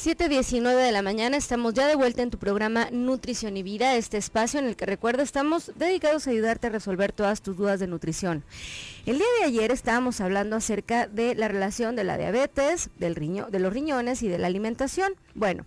7:19 de la mañana, estamos ya de vuelta en tu programa Nutrición y Vida, este espacio en el que, recuerda, estamos dedicados a ayudarte a resolver todas tus dudas de nutrición. El día de ayer estábamos hablando acerca de la relación de la diabetes, de los riñones y de la alimentación. Bueno,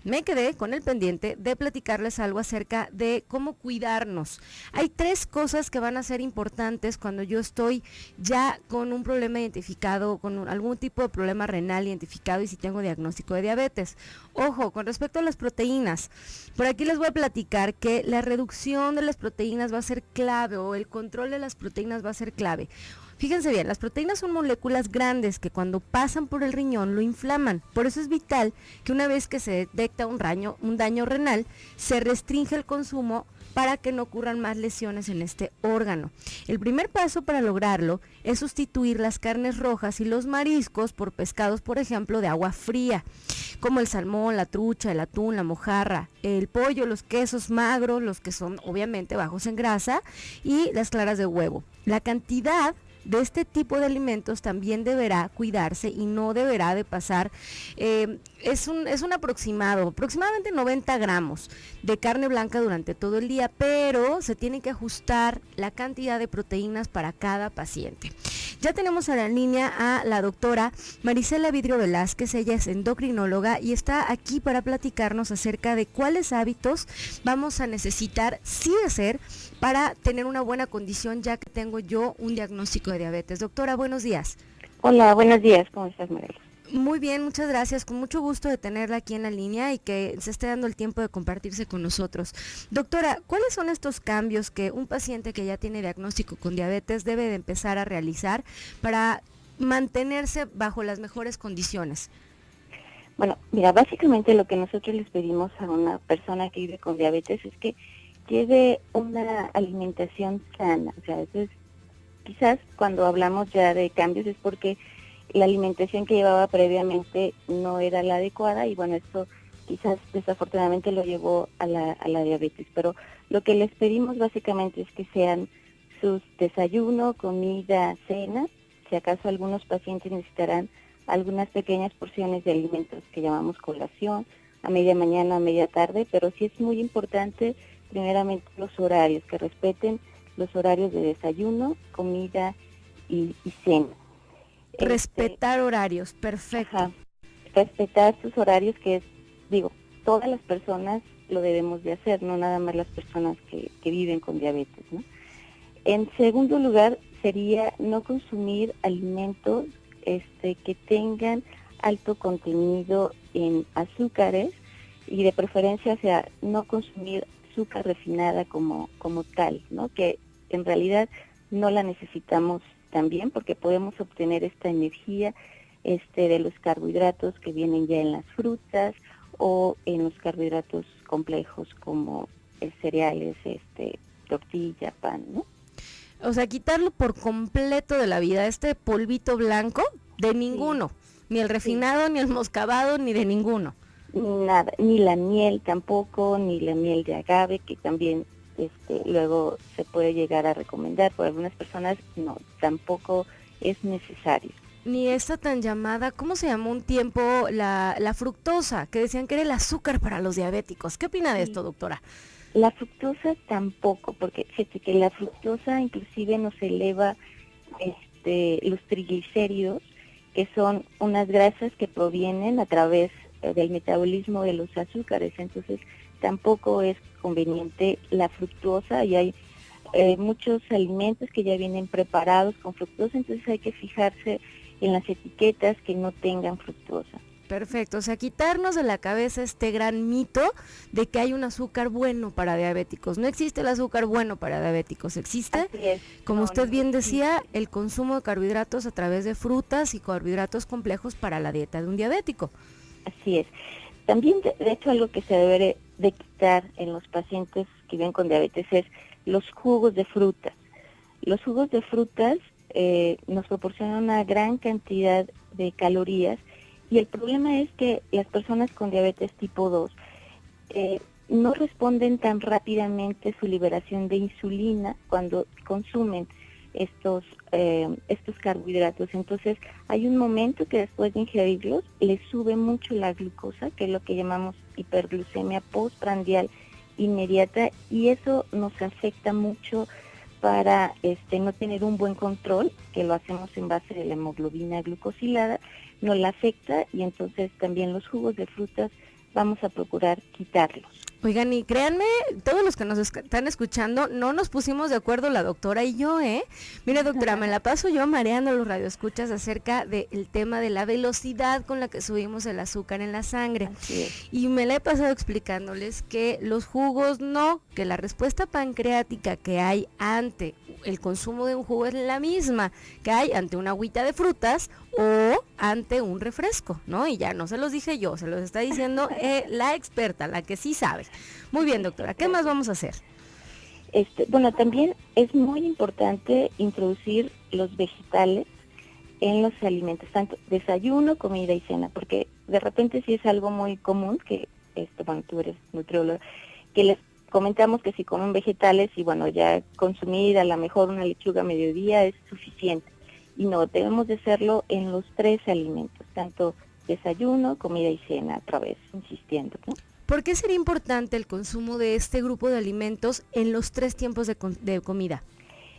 me quedé con el pendiente de platicarles algo acerca de cómo cuidarnos. Hay 3 cosas que van a ser importantes cuando yo estoy ya con un problema identificado, con algún tipo de problema renal identificado y si tengo diagnóstico de diabetes. Ojo, con respecto a las proteínas, por aquí les voy a platicar que la reducción de las proteínas va a ser clave, o el control de las proteínas va a ser clave. Fíjense bien, las proteínas son moléculas grandes que cuando pasan por el riñón lo inflaman. Por eso es vital que una vez que se detecta un daño renal, se restringe el consumo para que no ocurran más lesiones en este órgano. El primer paso para lograrlo es sustituir las carnes rojas y los mariscos por pescados, por ejemplo, de agua fría, como el salmón, la trucha, el atún, la mojarra, el pollo, los quesos magros, los que son obviamente bajos en grasa, y las claras de huevo. La cantidad de este tipo de alimentos también deberá cuidarse y no deberá de pasar, es un aproximadamente 90 gramos de carne blanca durante todo el día, pero se tiene que ajustar la cantidad de proteínas para cada paciente. Ya tenemos a la línea a la doctora Marisela Vidrio Velázquez, ella es endocrinóloga y está aquí para platicarnos acerca de cuáles hábitos vamos a necesitar sí hacer para tener una buena condición, ya que tengo yo un diagnóstico de diabetes. Doctora, buenos días. Hola, buenos días, ¿cómo estás, María? Muy bien, muchas gracias, con mucho gusto de tenerla aquí en la línea y que se esté dando el tiempo de compartirse con nosotros. Doctora, ¿cuáles son estos cambios que un paciente que ya tiene diagnóstico con diabetes debe de empezar a realizar para mantenerse bajo las mejores condiciones? Bueno, mira, básicamente lo que nosotros les pedimos a una persona que vive con diabetes es que lleve una alimentación sana. O sea, eso es, quizás cuando hablamos ya de cambios es porque la alimentación que llevaba previamente no era la adecuada y bueno, esto quizás desafortunadamente lo llevó a la diabetes. Pero lo que les pedimos básicamente es que sean sus desayuno, comida, cena. Si acaso algunos pacientes necesitarán algunas pequeñas porciones de alimentos que llamamos colación, a media mañana, a media tarde, pero sí es muy importante primeramente los horarios, que respeten los horarios de desayuno, comida y cena. Respetar horarios, perfecto. Ajá, respetar sus horarios, que es, digo, todas las personas lo debemos de hacer, no nada más las personas que viven con diabetes, ¿no? En segundo lugar, sería no consumir alimentos que tengan alto contenido en azúcares y de preferencia, o sea, no consumir azúcar refinada como tal, ¿no? Que en realidad no la necesitamos también porque podemos obtener esta energía de los carbohidratos que vienen ya en las frutas o en los carbohidratos complejos como cereales, tortilla, pan, ¿no? O sea, quitarlo por completo de la vida, este polvito blanco, de ninguno, sí. Ni el refinado, sí. Ni el moscabado, ni de ninguno. Nada, ni la miel tampoco, ni la miel de agave, que también luego se puede llegar a recomendar por algunas personas, no, tampoco es necesario. Ni esta tan llamada, ¿cómo se llamó un tiempo? La fructosa, que decían que era el azúcar para los diabéticos. ¿Qué opina de esto, doctora? La fructosa tampoco, porque fíjate que la fructosa inclusive nos eleva los triglicéridos, que son unas grasas que provienen a través del metabolismo de los azúcares, entonces tampoco es conveniente la fructosa y hay muchos alimentos que ya vienen preparados con fructosa, entonces hay que fijarse en las etiquetas que no tengan fructosa. Perfecto, o sea, quitarnos de la cabeza este gran mito de que hay un azúcar bueno para diabéticos. No existe el azúcar bueno para diabéticos, existe, como usted bien decía, el consumo de carbohidratos a través de frutas y carbohidratos complejos para la dieta de un diabético. Así es. También, de hecho, algo que se debe de quitar en los pacientes que viven con diabetes es los jugos de frutas. Los jugos de frutas nos proporcionan una gran cantidad de calorías y el problema es que las personas con diabetes tipo 2 no responden tan rápidamente su liberación de insulina cuando consumen estos carbohidratos. Entonces hay un momento que después de ingerirlos les sube mucho la glucosa, que es lo que llamamos hiperglucemia postprandial inmediata, y eso nos afecta mucho para no tener un buen control, que lo hacemos en base de la hemoglobina glucosilada, nos la afecta, y entonces también los jugos de frutas vamos a procurar quitarlos. Oigan, y créanme, todos los que nos están escuchando, no nos pusimos de acuerdo la doctora y yo, ¿eh? Mire, doctora, me la paso yo mareando a los radioescuchas acerca del tema de la velocidad con la que subimos el azúcar en la sangre. Y me la he pasado explicándoles que los jugos no, que la respuesta pancreática que hay ante el consumo de un jugo es la misma que hay ante una agüita de frutas o ante un refresco, ¿no? Y ya no se los dije yo, se los está diciendo la experta, la que sí sabe. Muy bien, doctora, ¿qué más vamos a hacer? Bueno, también es muy importante introducir los vegetales en los alimentos, tanto desayuno, comida y cena, porque de repente sí es algo muy común que, bueno, tú eres nutrióloga, que les comentamos que si comen vegetales y bueno, ya consumir a lo mejor una lechuga a mediodía es suficiente. Y no, debemos de hacerlo en los 3 alimentos, tanto desayuno, comida y cena, otra vez, insistiendo, ¿no? ¿Por qué sería importante el consumo de este grupo de alimentos en los 3 tiempos de comida?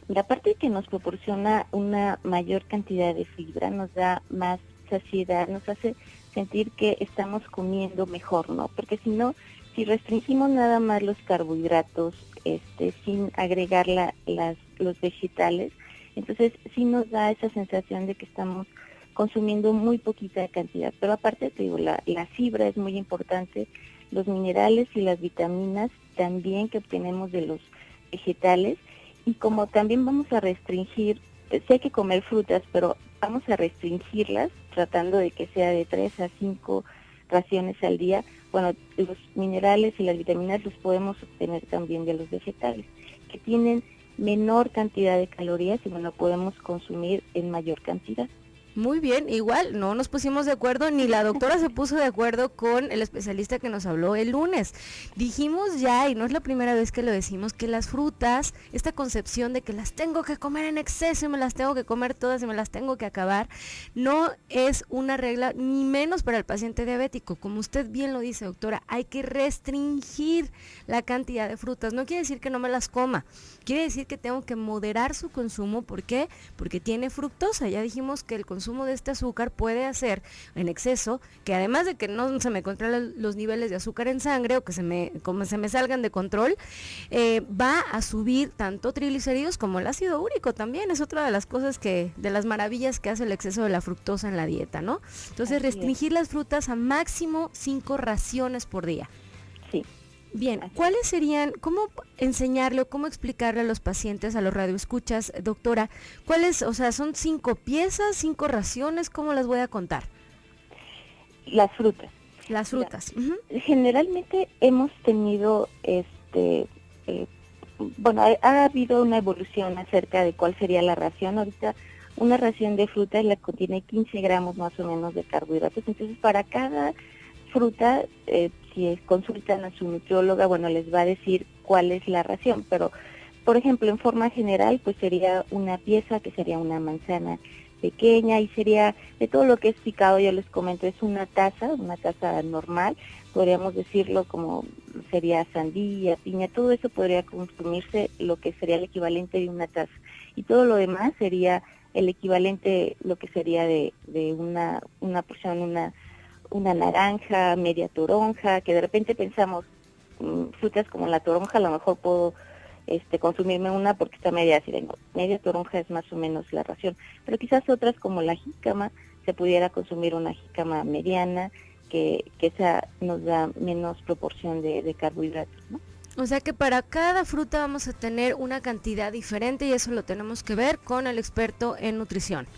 Mira, aparte de que nos proporciona una mayor cantidad de fibra, nos da más saciedad, nos hace sentir que estamos comiendo mejor, ¿no? Porque si no, si restringimos nada más los carbohidratos, sin agregar los vegetales, entonces sí nos da esa sensación de que estamos consumiendo muy poquita cantidad. Pero aparte, te digo, la fibra es muy importante, los minerales y las vitaminas también que obtenemos de los vegetales, y como también vamos a restringir, sí hay que comer frutas, pero vamos a restringirlas tratando de que sea de 3 a 5 raciones al día. Bueno, los minerales y las vitaminas los podemos obtener también de los vegetales, que tienen menor cantidad de calorías y bueno, podemos consumir en mayor cantidad. Muy bien, igual no nos pusimos de acuerdo, ni la doctora se puso de acuerdo con el especialista que nos habló el lunes. Dijimos ya, y no es la primera vez que lo decimos, que las frutas, esta concepción de que las tengo que comer en exceso y me las tengo que comer todas y me las tengo que acabar, no es una regla, ni menos para el paciente diabético. Como usted bien lo dice, doctora, hay que restringir la cantidad de frutas. No quiere decir que no me las coma, quiere decir que tengo que moderar su consumo. ¿Por qué? Porque tiene fructosa. Ya dijimos que el consumo de este azúcar puede hacer en exceso, que además de que no se me controlen los niveles de azúcar en sangre o que se me salgan de control, va a subir tanto triglicéridos como el ácido úrico también. Es otra de las cosas de las maravillas que hace el exceso de la fructosa en la dieta, ¿no? Entonces, restringir las frutas a máximo 5 raciones por día. Sí. Bien, ¿cuáles serían, cómo enseñarle o cómo explicarle a los pacientes, a los radioescuchas, doctora, cuáles, o sea, son 5 piezas, 5 raciones, ¿cómo las voy a contar? Las frutas. Las frutas. Generalmente hemos tenido, bueno, ha habido una evolución acerca de cuál sería la ración. Ahorita una ración de fruta la contiene 15 gramos más o menos de carbohidratos, entonces para cada fruta, si consultan a su nutrióloga, bueno, les va a decir cuál es la ración, pero por ejemplo, en forma general, pues sería una pieza que sería una manzana pequeña, y sería de todo lo que es picado, yo les comento, es una taza normal, podríamos decirlo como sería sandía, piña, todo eso podría consumirse lo que sería el equivalente de una taza, y todo lo demás sería el equivalente, lo que sería de una porción, una naranja, media toronja, que de repente pensamos, frutas como la toronja, a lo mejor puedo consumirme una porque está media ácida. No, media toronja es más o menos la ración, pero quizás otras como la jícama, se pudiera consumir una jícama mediana, que esa nos da menos proporción de carbohidratos, ¿no? O sea que para cada fruta vamos a tener una cantidad diferente, y eso lo tenemos que ver con el experto en nutrición.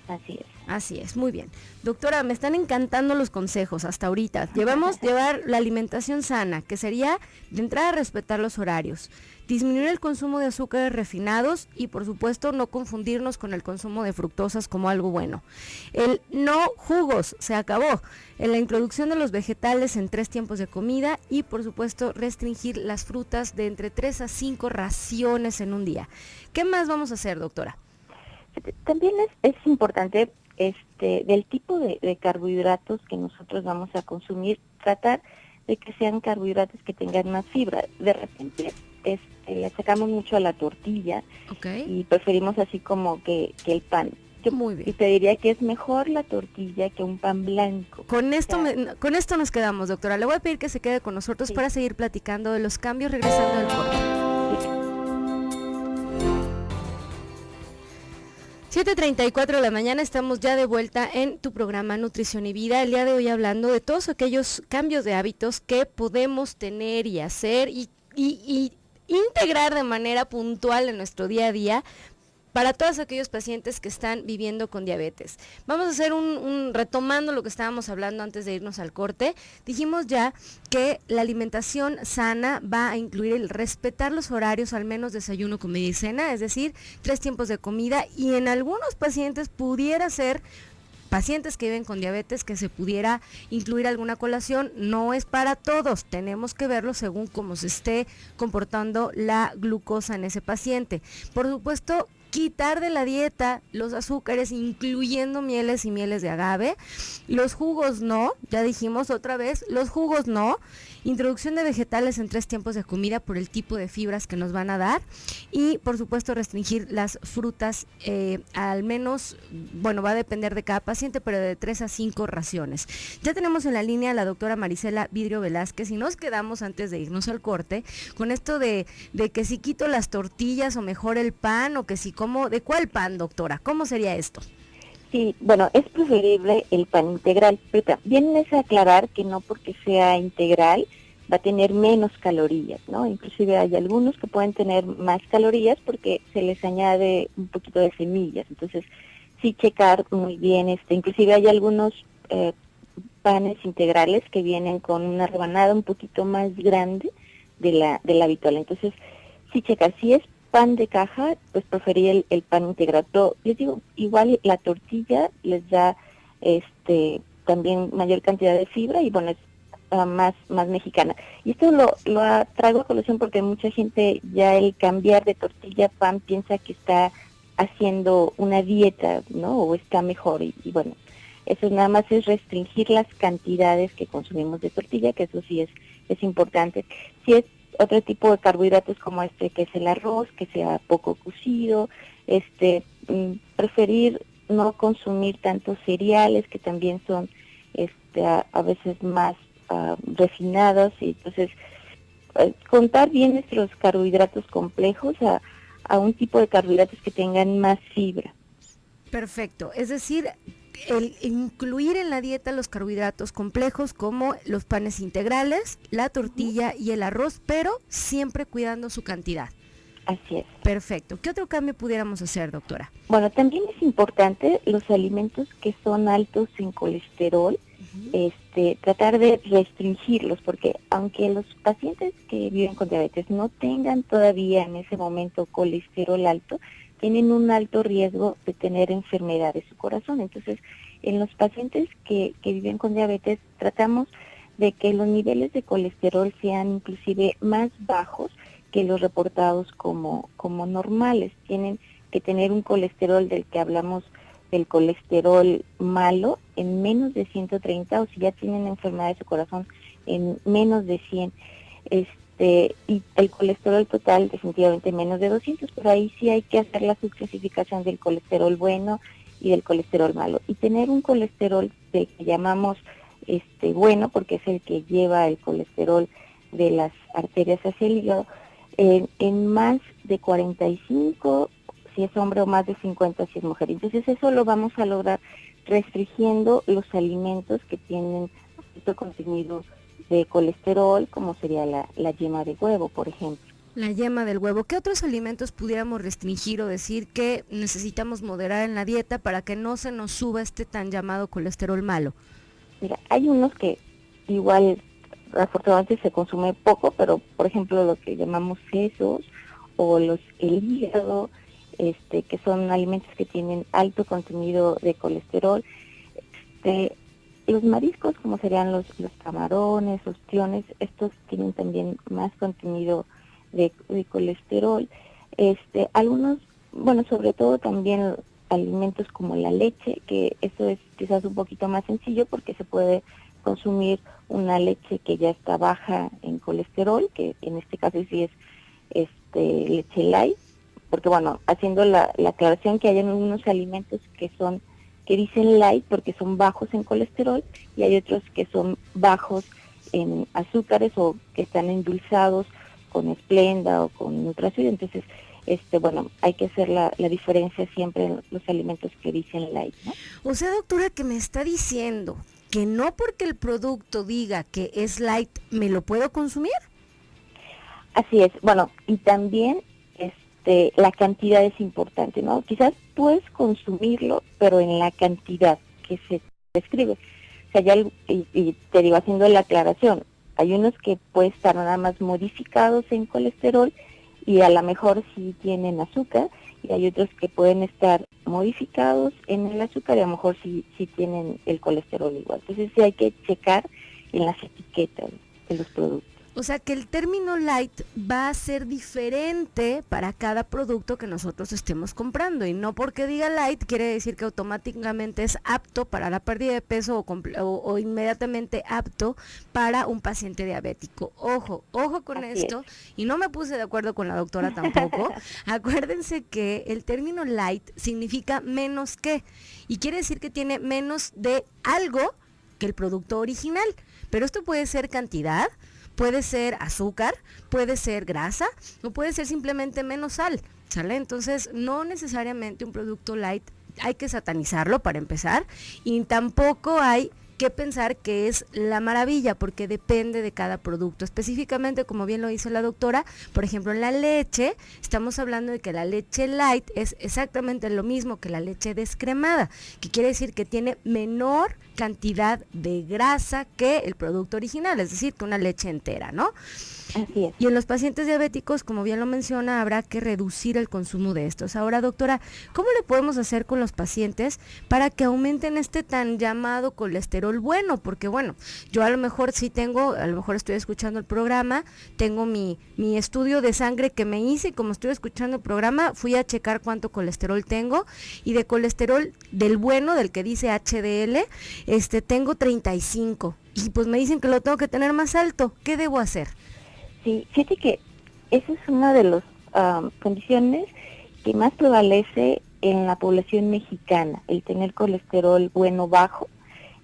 Así es. Así es, muy bien. Doctora, me están encantando los consejos hasta ahorita. Llevar la alimentación sana, que sería de entrada respetar los horarios, disminuir el consumo de azúcares refinados y por supuesto no confundirnos con el consumo de fructosas como algo bueno. El no jugos, se acabó. La introducción de los vegetales en 3 tiempos de comida y por supuesto restringir las frutas de entre 3 a 5 raciones en un día. ¿Qué más vamos a hacer, doctora? También es importante del tipo de carbohidratos que nosotros vamos a consumir, tratar de que sean carbohidratos que tengan más fibra. De repente le sacamos mucho a la tortilla, Okay. y preferimos así como que el pan. Yo Muy bien. te diría que es mejor la tortilla que un pan blanco. Con esto, O sea, con esto nos quedamos, doctora. Le voy a pedir que se quede con nosotros sí. para seguir platicando de los cambios regresando del corte. 7:34 de la mañana, estamos ya de vuelta en tu programa Nutrición y Vida. El día de hoy hablando de todos aquellos cambios de hábitos que podemos tener y hacer y integrar de manera puntual en nuestro día a día para todos aquellos pacientes que están viviendo con diabetes. Vamos a hacer retomando lo que estábamos hablando antes de irnos al corte. Dijimos ya que la alimentación sana va a incluir el respetar los horarios, al menos desayuno, comida y cena, es decir, 3 tiempos de comida, y en algunos pacientes pudiera ser pacientes que viven con diabetes que se pudiera incluir alguna colación. No es para todos, tenemos que verlo según cómo se esté comportando la glucosa en ese paciente. Por supuesto, quitar de la dieta los azúcares, incluyendo mieles y mieles de agave. Los jugos no, ya dijimos otra vez, los jugos no. Introducción de vegetales en 3 tiempos de comida por el tipo de fibras que nos van a dar. Y por supuesto restringir las frutas, al menos, bueno, va a depender de cada paciente, pero de 3 a 5 raciones. Ya tenemos en la línea a la doctora Marisela Vidrio Velázquez y nos quedamos antes de irnos al corte con esto de que si quito las tortillas o mejor el pan, o que si como, ¿de cuál pan, doctora? ¿Cómo sería esto? Sí, bueno, es preferible el pan integral, pero también es aclarar que no porque sea integral va a tener menos calorías, ¿no? Inclusive hay algunos que pueden tener más calorías porque se les añade un poquito de semillas. Entonces, sí checar muy bien, inclusive hay algunos panes integrales que vienen con una rebanada un poquito más grande de la habitual. Entonces, sí checar, si es pan de caja, pues preferir el pan integral. Pero les digo, igual la tortilla les da también mayor cantidad de fibra y bueno, es más mexicana. Y esto lo traigo a colación porque mucha gente ya el cambiar de tortilla a pan piensa que está haciendo una dieta, ¿no? O está mejor y bueno, eso nada más es restringir las cantidades que consumimos de tortilla, que eso sí es importante. Si es otro tipo de carbohidratos como que es el arroz, que sea poco cocido, preferir no consumir tantos cereales que también son a veces más refinados, y entonces contar bien nuestros carbohidratos complejos a un tipo de carbohidratos que tengan más fibra. Perfecto, es decir, el incluir en la dieta los carbohidratos complejos como los panes integrales, la tortilla y el arroz, pero siempre cuidando su cantidad. Así es. Perfecto. ¿Qué otro cambio pudiéramos hacer, doctora? Bueno, también es importante los alimentos que son altos en colesterol, tratar de restringirlos, porque aunque los pacientes que viven con diabetes no tengan todavía en ese momento colesterol alto, tienen un alto riesgo de tener enfermedad de su corazón. Entonces, en los pacientes que viven con diabetes, tratamos de que los niveles de colesterol sean inclusive más bajos que los reportados como normales. Tienen que tener un colesterol del que hablamos, del colesterol malo, en menos de 130, o si ya tienen enfermedad de su corazón, en menos de 100. Y el colesterol total definitivamente menos de 200, pero ahí sí hay que hacer la subclasificación del colesterol bueno y del colesterol malo. Y tener un colesterol del que llamamos bueno, porque es el que lleva el colesterol de las arterias hacia el hígado, en más de 45 si es hombre o más de 50 si es mujer. Entonces eso lo vamos a lograr restringiendo los alimentos que tienen alto contenido de colesterol, como sería la yema de huevo, por ejemplo. La yema del huevo. ¿Qué otros alimentos pudiéramos restringir o decir que necesitamos moderar en la dieta para que no se nos suba tan llamado colesterol malo? Mira, hay unos que igual afortunadamente se consume poco, pero por ejemplo lo que llamamos sesos o el hígado, que son alimentos que tienen alto contenido de colesterol. Los mariscos, como serían los camarones, ostiones, estos tienen también más contenido de colesterol. Algunos, bueno, sobre todo también alimentos como la leche, que eso es quizás un poquito más sencillo porque se puede consumir una leche que ya está baja en colesterol, que en este caso sí es leche light, porque bueno, haciendo la aclaración que hay en algunos alimentos que dicen light porque son bajos en colesterol y hay otros que son bajos en azúcares o que están endulzados con Splenda o con Nutracid. Entonces, bueno, hay que hacer la diferencia siempre en los alimentos que dicen light, ¿no? O sea, doctora, que me está diciendo que no porque el producto diga que es light, ¿me lo puedo consumir? Así es. Bueno, y también la cantidad es importante, ¿no? Quizás puedes consumirlo, pero en la cantidad que se describe. O sea, y te digo, haciendo la aclaración, hay unos que pueden estar nada más modificados en colesterol y a lo mejor sí tienen azúcar, y hay otros que pueden estar modificados en el azúcar y a lo mejor sí tienen el colesterol igual. Entonces sí hay que checar en las etiquetas de los productos. O sea que el término light va a ser diferente para cada producto que nosotros estemos comprando, y no porque diga light quiere decir que automáticamente es apto para la pérdida de peso o inmediatamente apto para un paciente diabético. Ojo con Así esto, y no me puse de acuerdo con la doctora tampoco. Acuérdense que el término light significa menos que, y quiere decir que tiene menos de algo que el producto original, pero esto puede ser cantidad, puede ser azúcar, puede ser grasa o puede ser simplemente menos sal, ¿sale? Entonces, no necesariamente un producto light hay que satanizarlo para empezar, y tampoco hay que pensar que es la maravilla, porque depende de cada producto. Específicamente, como bien lo dice la doctora, por ejemplo, en la leche, estamos hablando de que la leche light es exactamente lo mismo que la leche descremada, que quiere decir que tiene menor cantidad de grasa que el producto original, es decir, que una leche entera, ¿no? Así es. Y en los pacientes diabéticos, como bien lo menciona, habrá que reducir el consumo de estos. Ahora, doctora, ¿cómo le podemos hacer con los pacientes para que aumenten este tan llamado colesterol bueno? Porque bueno, yo a lo mejor estoy escuchando el programa, tengo mi estudio de sangre que me hice, y como estoy escuchando el programa, fui a checar cuánto colesterol tengo, y de colesterol del bueno, del que dice HDL, tengo 35, y pues me dicen que lo tengo que tener más alto. ¿Qué debo hacer? Sí, fíjate que esa es una de las condiciones que más prevalece en la población mexicana, el tener colesterol bueno bajo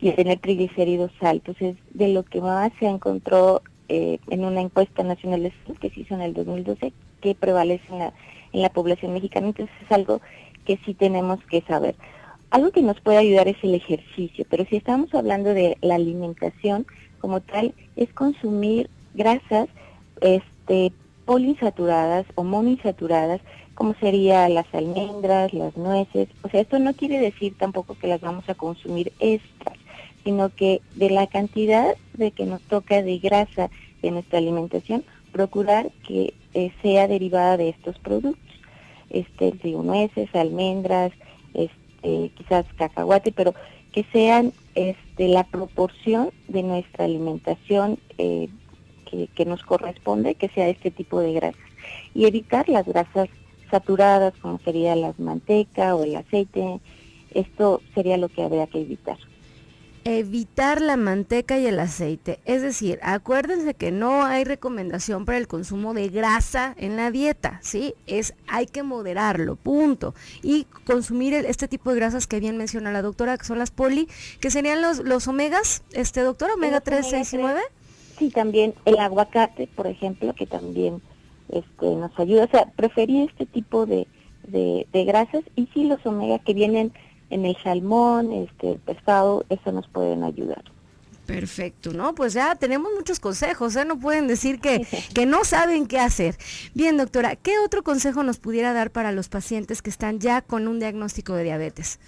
y el tener triglicéridos altos. Es de lo que más se encontró en una encuesta nacional de salud que se hizo en el 2012, que prevalece en la población mexicana. Entonces es algo que sí tenemos que saber. Algo que nos puede ayudar es el ejercicio, pero si estamos hablando de la alimentación como tal, es consumir grasas poliinsaturadas o monoinsaturadas, como sería las almendras, las nueces. O sea, esto no quiere decir tampoco que las vamos a consumir extras, sino que de la cantidad de que nos toca de grasa de nuestra alimentación, procurar que sea derivada de estos productos. Digo, nueces, almendras, quizás cacahuate, pero que sean la proporción de nuestra alimentación que nos corresponde, que sea este tipo de grasas, y evitar las grasas saturadas, como sería la manteca o el aceite. Esto sería lo que habría que evitar. Evitar la manteca y el aceite, es decir, acuérdense que no hay recomendación para el consumo de grasa en la dieta, ¿sí? Hay que moderarlo, punto, y consumir este tipo de grasas que bien menciona la doctora, que son las poli, que serían los omegas, doctora, omega 3, 6 y 9. Sí, también el aguacate, por ejemplo, que también nos ayuda. O sea, preferir este tipo de grasas, y sí los omega que vienen en el salmón, el pescado, eso nos pueden ayudar. Perfecto, ¿no? Pues ya tenemos muchos consejos, no pueden decir que no saben qué hacer. Bien, doctora, ¿qué otro consejo nos pudiera dar para los pacientes que están ya con un diagnóstico de diabetes?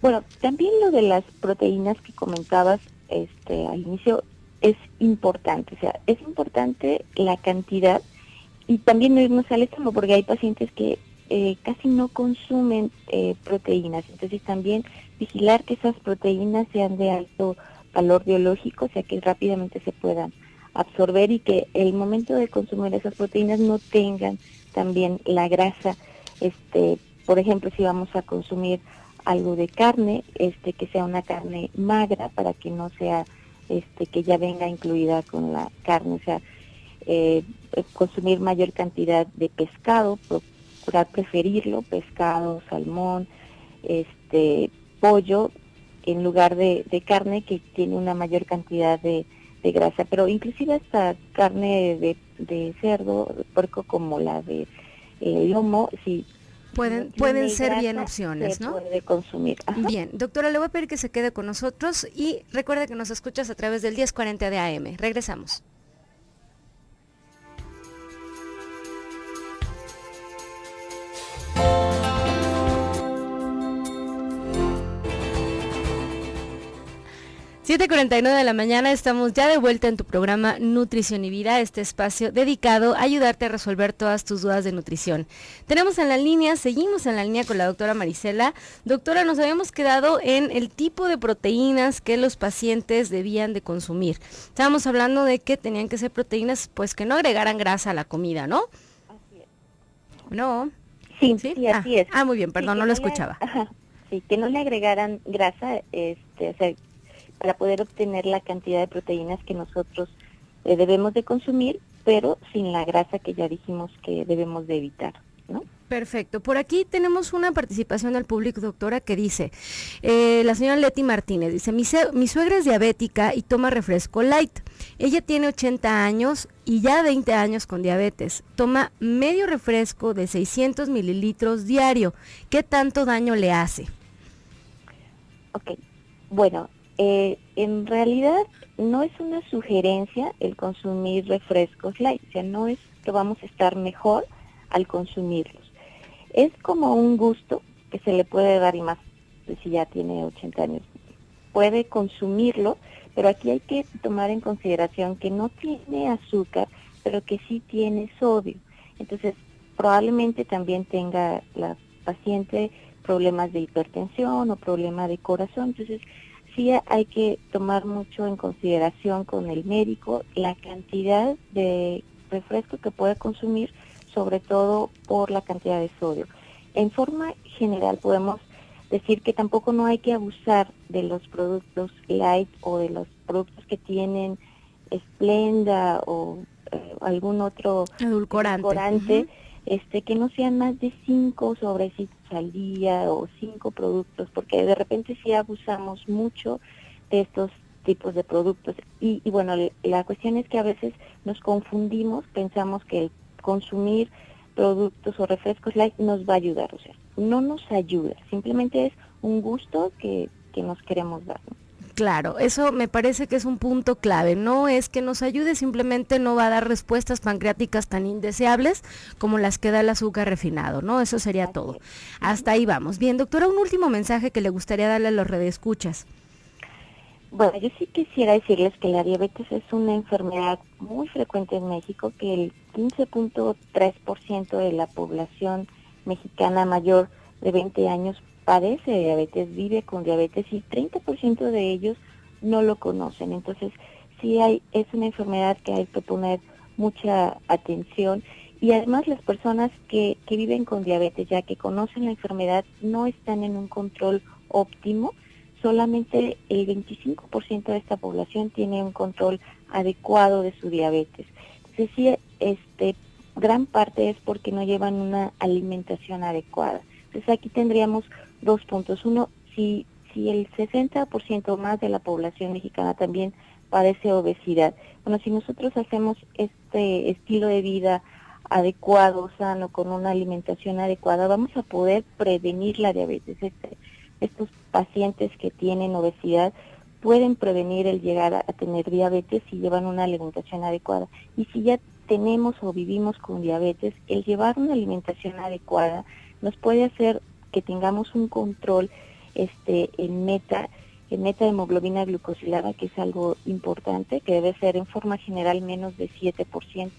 Bueno, también lo de las proteínas que comentabas al inicio es importante. O sea, es importante la cantidad, y también no irnos al extremo, porque hay pacientes que casi no consumen proteínas. Entonces también vigilar que esas proteínas sean de alto valor biológico, o sea, que rápidamente se puedan absorber, y que el momento de consumir esas proteínas no tengan también la grasa por ejemplo, si vamos a consumir algo de carne, que sea una carne magra para que no sea que ya venga incluida con la carne, o sea, consumir mayor cantidad de pescado, procurar preferirlo, pescado, salmón, pollo, en lugar de carne que tiene una mayor cantidad de grasa, pero inclusive hasta carne de cerdo, de puerco, como la de lomo, si pueden ser bien opciones, ¿no? Puede consumir. Ajá. Bien, doctora, le voy a pedir que se quede con nosotros y recuerde que nos escuchas a través del 1040 de AM. Regresamos. Siete 7:49 de la mañana, estamos ya de vuelta en tu programa Nutrición y Vida, este espacio dedicado a ayudarte a resolver todas tus dudas de nutrición. Tenemos en la línea, seguimos en la línea con la doctora Marisela. Doctora, nos habíamos quedado en el tipo de proteínas que los pacientes debían de consumir. Estábamos hablando de que tenían que ser proteínas, pues que no agregaran grasa a la comida, ¿no? Así es. ¿No? Sí, así es. Muy bien, perdón, sí, no lo escuchaba. Sí, que no le agregaran grasa, o sea, para poder obtener la cantidad de proteínas que nosotros debemos de consumir, pero sin la grasa que ya dijimos que debemos de evitar, ¿no? Perfecto. Por aquí tenemos una participación del público, doctora, que dice, la señora Leti Martínez, dice, mi suegra es diabética y toma refresco light. Ella tiene 80 años y ya 20 años con diabetes. Toma medio refresco de 600 mililitros diario. ¿Qué tanto daño le hace? Ok, bueno, en realidad no es una sugerencia el consumir refrescos light, o sea, no es que vamos a estar mejor al consumirlos. Es como un gusto que se le puede dar, y más si ya tiene 80 años, puede consumirlo, pero aquí hay que tomar en consideración que no tiene azúcar, pero que sí tiene sodio. Entonces, probablemente también tenga la paciente problemas de hipertensión o problema de corazón. Entonces, sí hay que tomar mucho en consideración con el médico la cantidad de refresco que puede consumir, sobre todo por la cantidad de sodio. En forma general podemos decir que tampoco no hay que abusar de los productos light o de los productos que tienen Splenda o algún otro edulcorante, que no sean más de 5 sobrecitos al día o 5 productos, porque de repente sí abusamos mucho de estos tipos de productos. Y bueno, la cuestión es que a veces nos confundimos, pensamos que el consumir productos o refrescos light nos va a ayudar, o sea, no nos ayuda, simplemente es un gusto que nos queremos dar, ¿no? Claro, eso me parece que es un punto clave, no es que nos ayude, simplemente no va a dar respuestas pancreáticas tan indeseables como las que da el azúcar refinado, ¿no? Eso sería todo. Hasta ahí vamos. Bien, doctora, un último mensaje que le gustaría darle a los redescuchas. Bueno, yo sí quisiera decirles que la diabetes es una enfermedad muy frecuente en México, que el 15.3% de la población mexicana mayor de 20 años padece de diabetes, vive con diabetes, y 30% de ellos no lo conocen. Entonces, sí es una enfermedad que hay que poner mucha atención, y además las personas que viven con diabetes, ya que conocen la enfermedad, no están en un control óptimo. Solamente el 25% de esta población tiene un control adecuado de su diabetes. Entonces, sí, gran parte es porque no llevan una alimentación adecuada. Entonces, aquí tendríamos 2 puntos. Uno, si el 60% más de la población mexicana también padece obesidad, bueno, si nosotros hacemos este estilo de vida adecuado, sano, con una alimentación adecuada, vamos a poder prevenir la diabetes. Estos pacientes que tienen obesidad pueden prevenir el llegar a tener diabetes si llevan una alimentación adecuada. Y si ya tenemos o vivimos con diabetes, el llevar una alimentación adecuada nos puede hacer que tengamos un control en meta de hemoglobina glucosilada, que es algo importante, que debe ser en forma general menos de 7%,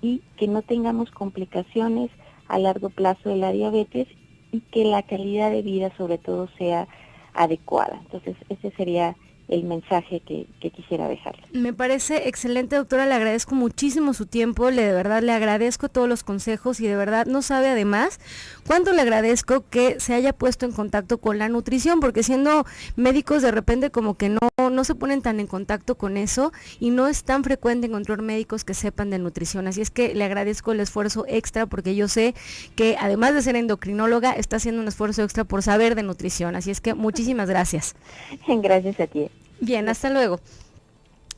y que no tengamos complicaciones a largo plazo de la diabetes, y que la calidad de vida sobre todo sea adecuada. Entonces, ese sería el mensaje que quisiera dejarle. Me parece excelente, doctora, le agradezco muchísimo su tiempo, de verdad le agradezco todos los consejos y de verdad no sabe además cuánto le agradezco que se haya puesto en contacto con la nutrición, porque siendo médicos de repente como que no se ponen tan en contacto con eso y no es tan frecuente encontrar médicos que sepan de nutrición, así es que le agradezco el esfuerzo extra porque yo sé que además de ser endocrinóloga está haciendo un esfuerzo extra por saber de nutrición, así es que muchísimas gracias. Gracias a ti. Bien, hasta luego.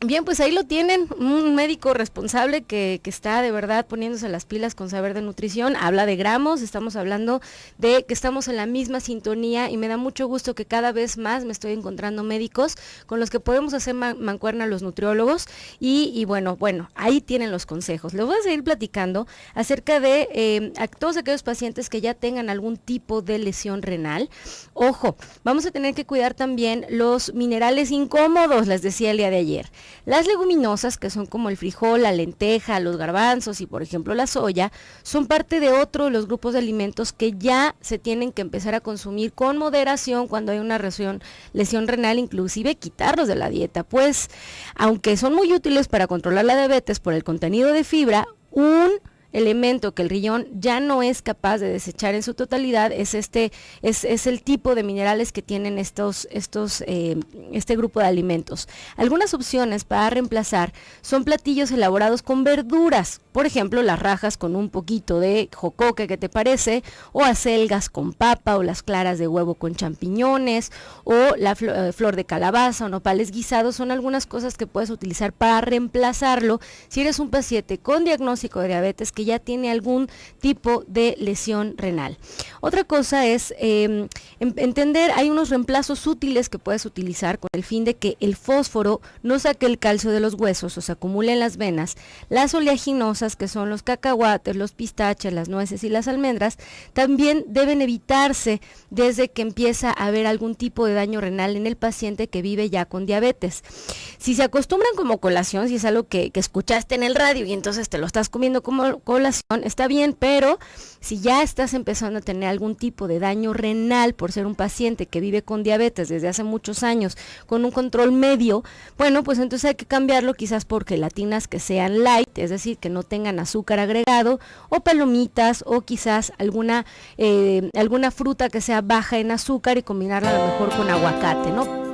Bien, pues ahí lo tienen, un médico responsable que está de verdad poniéndose las pilas con saber de nutrición, habla de gramos, estamos hablando de que estamos en la misma sintonía y me da mucho gusto que cada vez más me estoy encontrando médicos con los que podemos hacer mancuerna los nutriólogos y bueno, ahí tienen los consejos. Les voy a seguir platicando acerca de a todos aquellos pacientes que ya tengan algún tipo de lesión renal. Ojo, vamos a tener que cuidar también los minerales incómodos, les decía el día de ayer. Las leguminosas, que son como el frijol, la lenteja, los garbanzos y por ejemplo la soya, son parte de otro de los grupos de alimentos que ya se tienen que empezar a consumir con moderación cuando hay una lesión renal, inclusive quitarlos de la dieta, pues aunque son muy útiles para controlar la diabetes por el contenido de fibra, un elemento que el riñón ya no es capaz de desechar en su totalidad es el tipo de minerales que tienen este grupo de alimentos. Algunas opciones para reemplazar son platillos elaborados con verduras, por ejemplo las rajas con un poquito de jocoque, ¿qué te parece? O acelgas con papa o las claras de huevo con champiñones o la flor de calabaza o nopales guisados son algunas cosas que puedes utilizar para reemplazarlo si eres un paciente con diagnóstico de diabetes que ya tiene algún tipo de lesión renal. Otra cosa es entender, hay unos reemplazos útiles que puedes utilizar con el fin de que el fósforo no saque el calcio de los huesos o se acumule en las venas. Las oleaginosas, que son los cacahuates, los pistaches, las nueces y las almendras, también deben evitarse desde que empieza a haber algún tipo de daño renal en el paciente que vive ya con diabetes. Si se acostumbran como colación, si es algo que escuchaste en el radio y entonces te lo estás comiendo como colación, está bien, pero si ya estás empezando a tener algún tipo de daño renal por ser un paciente que vive con diabetes desde hace muchos años con un control medio, bueno, pues entonces hay que cambiarlo quizás por gelatinas que sean light, es decir, que no tengan azúcar agregado, o palomitas, o quizás alguna fruta que sea baja en azúcar y combinarla a lo mejor con aguacate, ¿no?